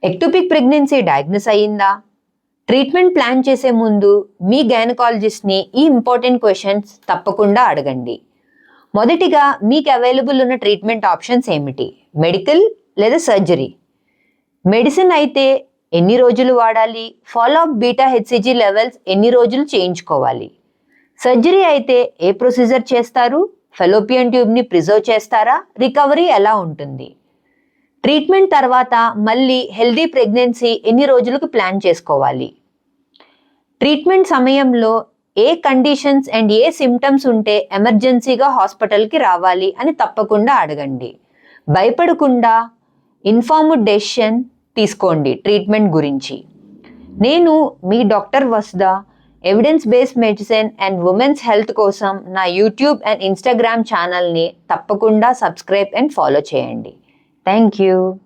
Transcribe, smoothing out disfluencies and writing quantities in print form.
Ectopic pregnancy diagnose అయ్యిందా? Treatment plan చేసే ముందు మీ గైనకాలజిస్ట్ని ఈ ఇంపార్టెంట్ క్వశ్చన్స్ తప్పకుండా అడగండి. మొదటిగా, మీకు అవైలబుల్ ఉన్న ట్రీట్మెంట్ ఆప్షన్స్ ఏమిటి? మెడికల్ లేదా సర్జరీ? మెడిసిన్ అయితే ఎన్ని రోజులు వాడాలి? ఫాలోఅప్ బీటా హెచ్సిజీ లెవెల్స్ ఎన్ని రోజులు చేయించుకోవాలి? సర్జరీ అయితే ఏ ప్రొసీజర్ చేస్తారు? ఫెలోపియన్ ట్యూబ్ని ప్రిజర్వ్ చేస్తారా? రికవరీ ఎలా ఉంటుంది? ట్రీట్మెంట్ తర్వాత మళ్ళీ హెల్దీ ప్రెగ్నెన్సీ ఎన్ని రోజులకు ప్లాన్ చేసుకోవాలి? ట్రీట్మెంట్ సమయంలో ఏ కండిషన్స్ అండ్ ఏ సిమ్టమ్స్ ఉంటే ఎమర్జెన్సీగా హాస్పిటల్కి రావాలి అని తప్పకుండా అడగండి. భయపడకుండా ఇన్ఫార్మ్డ్ డెసిషన్ తీసుకోండి ట్రీట్మెంట్ గురించి. నేను మీ doctor Vasudha. Evidence based medicine and women's health కోసం నా యూట్యూబ్ అండ్ ఇన్స్టాగ్రామ్ ఛానల్ని తప్పకుండా సబ్స్క్రైబ్ అండ్ ఫాలో చేయండి. Thank you.